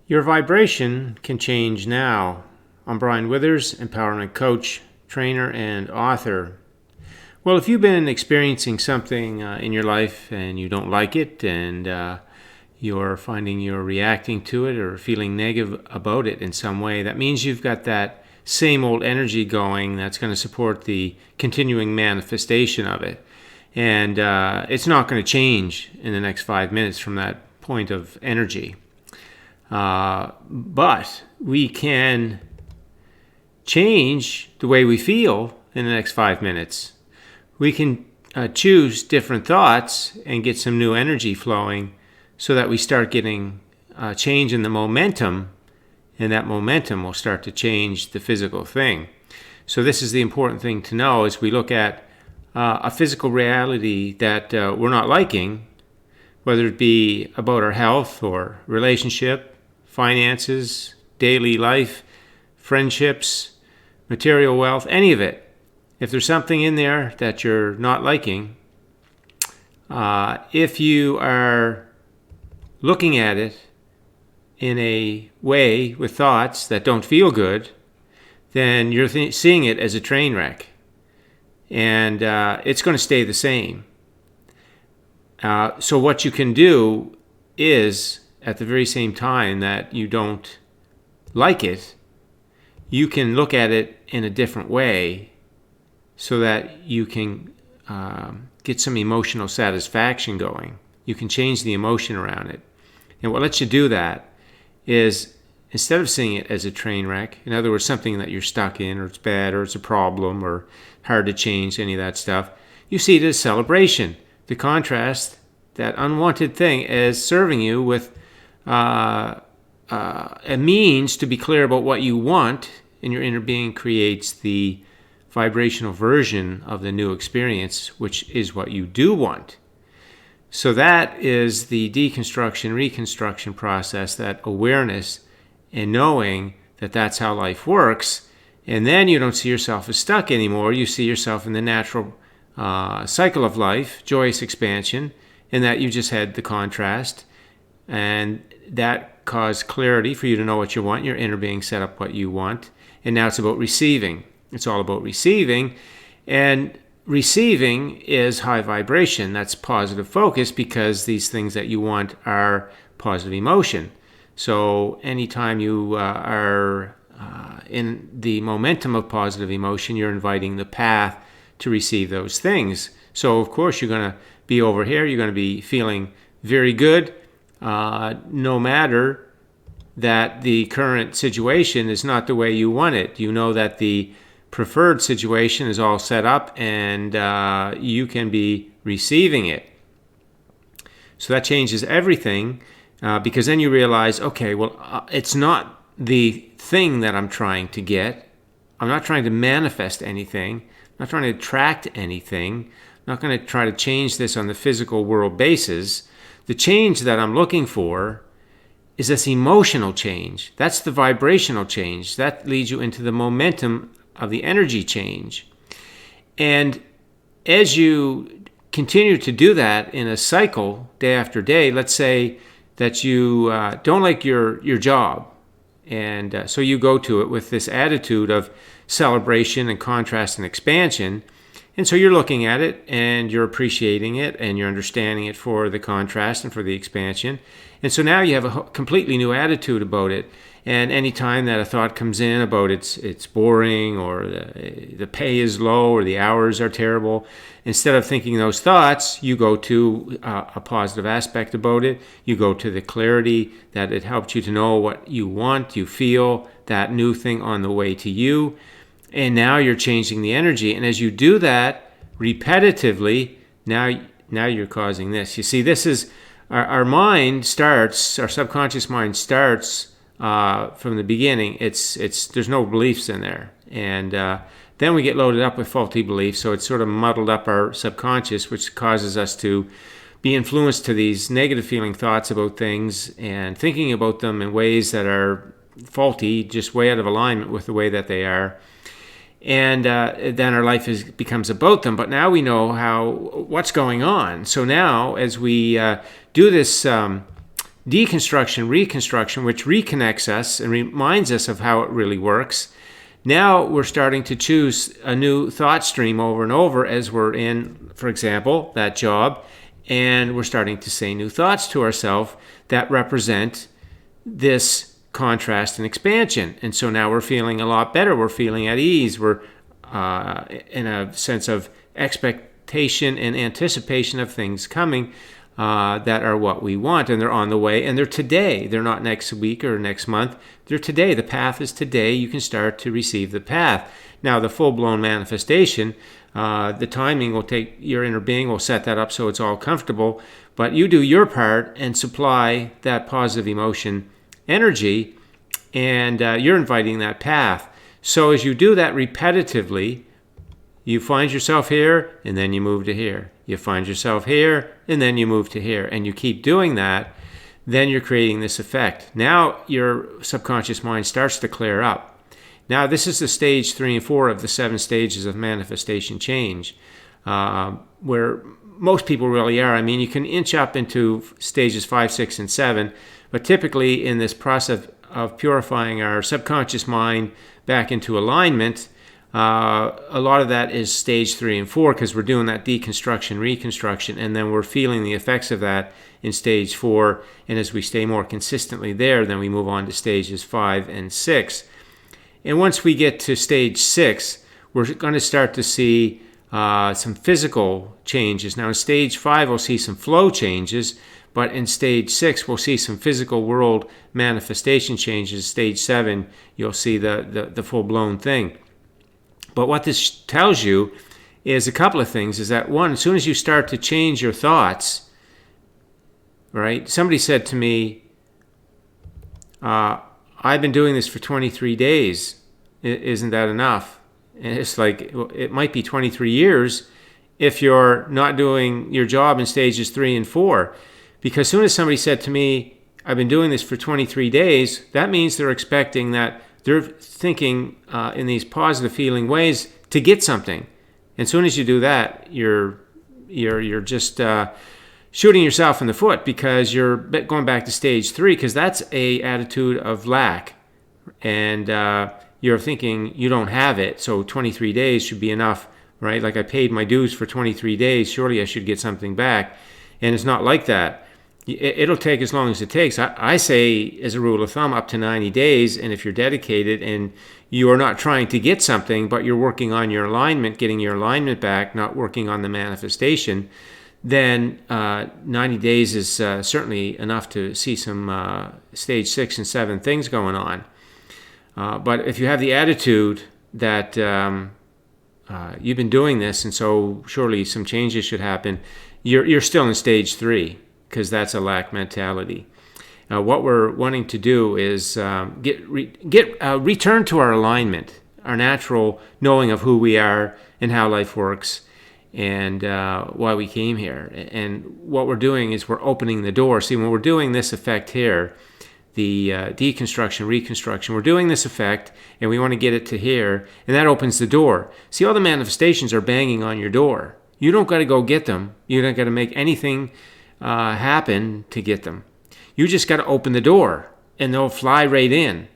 Your vibration can change now. I'm Brian Withers, empowerment coach, trainer, and author. Well, if you've been experiencing something in your life and you don't like it, and you're finding you're reacting to it or feeling negative about it in some way, that means you've got that same old energy going that's going to support the continuing manifestation of it. And it's not going to change in the next 5 minutes from that point of energy. But we can change the way we feel in the next 5 minutes. We can choose different thoughts and get some new energy flowing so that we start getting change in the momentum, and that momentum will start to change the physical thing. So this is the important thing to know as we look at a physical reality that we're not liking, whether it be about our health or relationship, finances, daily life, friendships, material wealth, any of it. If there's something in there that you're not liking, if you are looking at it in a way with thoughts that don't feel good, then you're seeing it as a train wreck. And it's going to stay the same. So what you can do is, at the very same time that you don't like it, you can look at it in a different way so that you can get some emotional satisfaction going. You can change the emotion around it. And what lets you do that is, instead of seeing it as a train wreck, in other words, something that you're stuck in, or it's bad, or it's a problem, or hard to change, any of that stuff, you see it as celebration. The contrast, that unwanted thing, as serving you with a means to be clear about what you want, and your inner being creates the vibrational version of the new experience, which is what you do want. So that is the deconstruction, reconstruction process, that awareness and knowing that that's how life works. And then you don't see yourself as stuck anymore. You see yourself in the natural cycle of life, joyous expansion, and that you just had the contrast. And that caused clarity for you to know what you want. Your inner being set up what you want. And now it's about receiving. It's all about receiving. And receiving is high vibration. That's positive focus, because these things that you want are positive emotion. So anytime you are in the momentum of positive emotion, you're inviting the path to receive those things. So of course you're going to be over here. You're going to be feeling very good. No matter that the current situation is not the way you want it. You know that the preferred situation is all set up, and you can be receiving it. So that changes everything, because then you realize, okay, well, it's not the thing that I'm trying to get. I'm not trying to manifest anything. I'm not trying to attract anything. I'm not going to try to change this on the physical world basis. The change that I'm looking for is this emotional change. That's the vibrational change. That leads you into the momentum of the energy change. And as you continue to do that in a cycle, day after day, let's say that you don't like your job. And so you go to it with this attitude of celebration and contrast and expansion. And so you're looking at it and you're appreciating it and you're understanding it for the contrast and for the expansion. And so now you have a completely new attitude about it. And anytime that a thought comes in about it's boring, or the pay is low, or the hours are terrible, instead of thinking those thoughts, you go to a positive aspect about it. You go to the clarity that it helped you to know what you want. You feel that new thing on the way to you. And now you're changing the energy. And as you do that repetitively, now you're causing this. You see, this is our mind starts, our subconscious mind starts from the beginning. There's no beliefs in there. And then we get loaded up with faulty beliefs. So it's sort of muddled up our subconscious, which causes us to be influenced to these negative feeling thoughts about things and thinking about them in ways that are faulty, just way out of alignment with the way that they are. And then our life becomes about them. But now we know what's going on. So now, as we do this deconstruction, reconstruction, which reconnects us and reminds us of how it really works. Now we're starting to choose a new thought stream over and over as we're in, for example, that job, and we're starting to say new thoughts to ourselves that represent this contrast and expansion. And so now we're feeling a lot better. We're feeling at ease. We're in a sense of expectation and anticipation of things coming that are what we want, and they're on the way, and they're today. They're not next week or next month. They're today. The path is today. You can start to receive the path. Now, the full-blown manifestation, the timing will take, your inner being will set that up so it's all comfortable, but you do your part and supply that positive emotion energy, and you're inviting that path. So as you do that repetitively, you find yourself here, and then you move to here. You find yourself here, and then you move to here. And you keep doing that, then you're creating this effect. Now your subconscious mind starts to clear up. Now this is the stage 3 and 4 of the 7 stages of manifestation change, where most people really are. I mean, you can inch up into stages 5, 6, and 7, but typically in this process of purifying our subconscious mind back into alignment, a lot of that is stage 3 and 4 because we're doing that deconstruction, reconstruction, and then we're feeling the effects of that in stage 4. And as we stay more consistently there, then we move on to stages 5 and 6. And once we get to stage 6, we're going to start to see some physical changes. Now in stage 5, we'll see some flow changes, but in stage 6, we'll see some physical world manifestation changes. Stage 7, you'll see the full-blown thing. But what this tells you is a couple of things. Is that one, as soon as you start to change your thoughts, right? Somebody said to me, I've been doing this for 23 days. Isn't that enough? And it's like, it might be 23 years if you're not doing your job in stages 3 and 4. Because as soon as somebody said to me, I've been doing this for 23 days, that means they're expecting that they're thinking in these positive feeling ways to get something. And as soon as you do that, you're just shooting yourself in the foot because you're going back to stage 3 because that's a attitude of lack. And you're thinking you don't have it, so 23 days should be enough, right? Like I paid my dues for 23 days, surely I should get something back. And it's not like that. It'll take as long as it takes. I say, as a rule of thumb, up to 90 days. And if you're dedicated and you are not trying to get something, but you're working on your alignment, getting your alignment back, not working on the manifestation, then 90 days is certainly enough to see some stage 6 and 7 things going on. But if you have the attitude that you've been doing this, and so surely some changes should happen, you're still in stage 3. Because that's a lack mentality. What we're wanting to do is return to our alignment, our natural knowing of who we are and how life works and why we came here. And what we're doing is we're opening the door. See, when we're doing this effect here, the deconstruction, reconstruction, we're doing this effect and we want to get it to here, and that opens the door. See, all the manifestations are banging on your door. You don't got to go get them. You don't got to make anything happen to get them. You just got to open the door and they'll fly right in.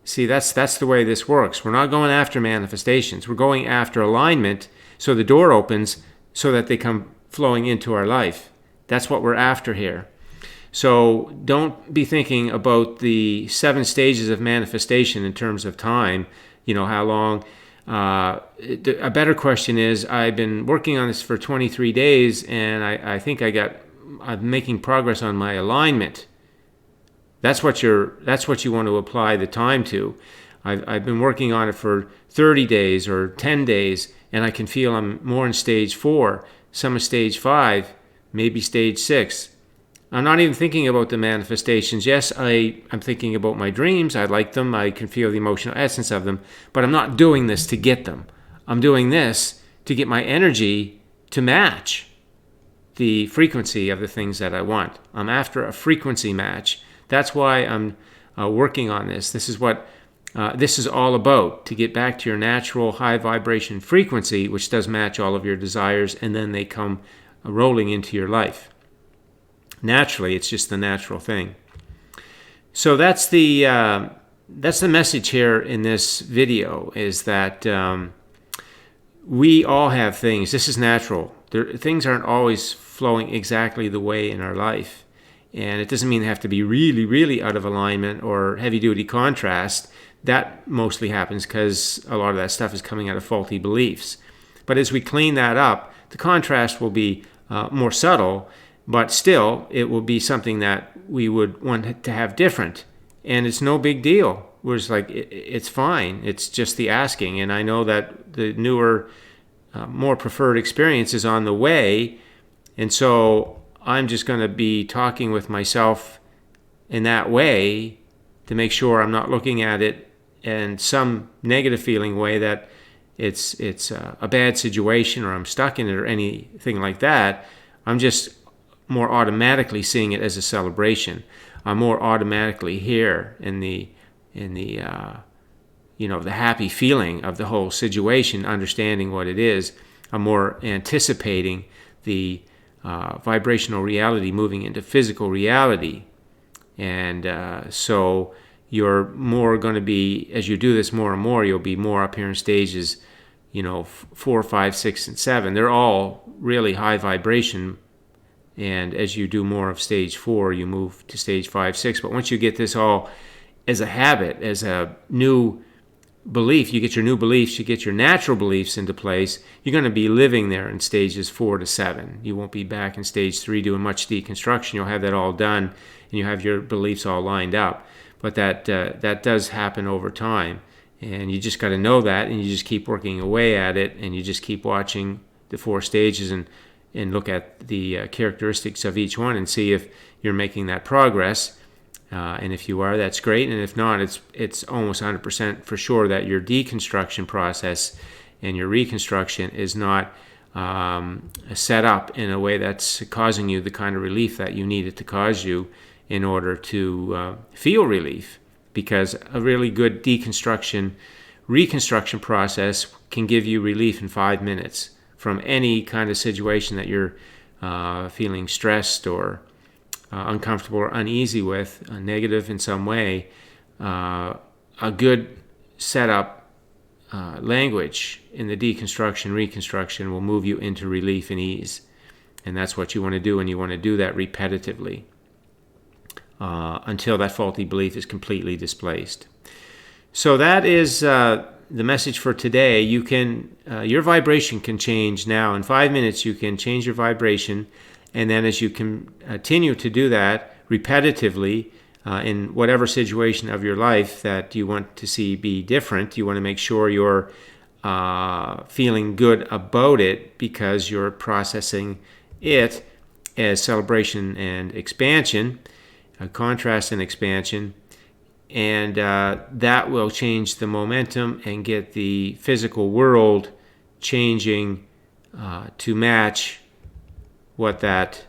See, that's the way this works. We're not going after manifestations. We're going after alignment so the door opens so that they come flowing into our life. That's what we're after here. So don't be thinking about the 7 stages of manifestation in terms of time, how long. A better question is, I've been working on this for 23 days and I think I'm making progress on my alignment. That's what you want to apply the time to. I've been working on it for 30 days or 10 days, and I can feel I'm more in stage 4, some of stage 5, maybe stage 6. I'm not even thinking about the manifestations. Yes, I'm thinking about my dreams. I like them. I can feel the emotional essence of them, but I'm not doing this to get them. I'm doing this to get my energy to match the frequency of the things that I want. I'm after a frequency match. That's why I'm working on this. This is what this is all about, to get back to your natural high vibration frequency, which does match all of your desires, and then they come rolling into your life. Naturally, it's just the natural thing. So that's the message here in this video, is that we all have things. This is natural. Things aren't always flowing exactly the way in our life. And it doesn't mean they have to be really, really out of alignment or heavy-duty contrast. That mostly happens because a lot of that stuff is coming out of faulty beliefs. But as we clean that up, the contrast will be more subtle, but still it will be something that we would want to have different. And it's no big deal. We're just like, it's fine. It's just the asking. And I know that the newer, more preferred experience is on the way. And so I'm just going to be talking with myself in that way to make sure I'm not looking at it in some negative feeling way that it's a bad situation or I'm stuck in it or anything like that. I'm just more automatically seeing it as a celebration. I'm more automatically here in the the happy feeling of the whole situation, understanding what it is. I'm more anticipating the vibrational reality moving into physical reality. And so you're more going to be, as you do this more and more, you'll be more up here in stages, 4, 5, 6, and 7. They're all really high vibration. And as you do more of stage 4, you move to stage 5, 6. But once you get this all as a habit, as a new belief, you get your new beliefs, you get your natural beliefs into place, you're going to be living there in stages 4 to 7. You won't be back in stage 3 doing much deconstruction. You'll have that all done, and you have your beliefs all lined up. But that does happen over time. And you just got to know that, and you just keep working away at it, and you just keep watching the 4 stages and look at the characteristics of each one and see if you're making that progress. And if you are, that's great. And if not, it's almost 100% for sure that your deconstruction process and your reconstruction is not set up in a way that's causing you the kind of relief that you need it to cause you in order to feel relief. Because a really good deconstruction, reconstruction process can give you relief in 5 minutes from any kind of situation that you're feeling stressed or uncomfortable or uneasy with, negative in some way. A good setup language in the deconstruction, reconstruction will move you into relief and ease. And that's what you want to do, and you want to do that repetitively until that faulty belief is completely displaced. So that is the message for today. You can your vibration can change now. In 5 minutes, you can change your vibration. And then as you continue to do that repetitively in whatever situation of your life that you want to see be different, you want to make sure you're feeling good about it because you're processing it as celebration and expansion, contrast and expansion. And that will change the momentum and get the physical world changing to match what that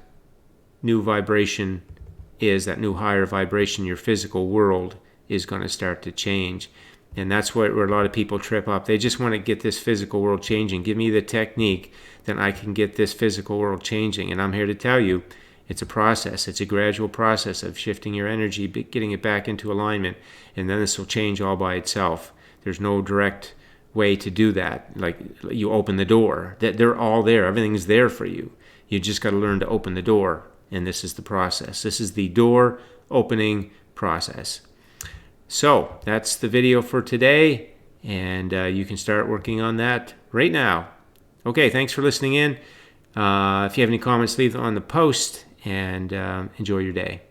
new vibration is, that new higher vibration. Your physical world is going to start to change. And that's where a lot of people trip up. They just want to get this physical world changing. Give me the technique, then I can get this physical world changing. And I'm here to tell you, it's a process. It's a gradual process of shifting your energy, getting it back into alignment, and then this will change all by itself. There's no direct way to do that. Like you open the door. They're all there. Everything's there for you. You just got to learn to open the door, and this is the process. This is the door opening process. So that's the video for today, and you can start working on that right now. Okay, thanks for listening in. If you have any comments, leave them on the post, and enjoy your day.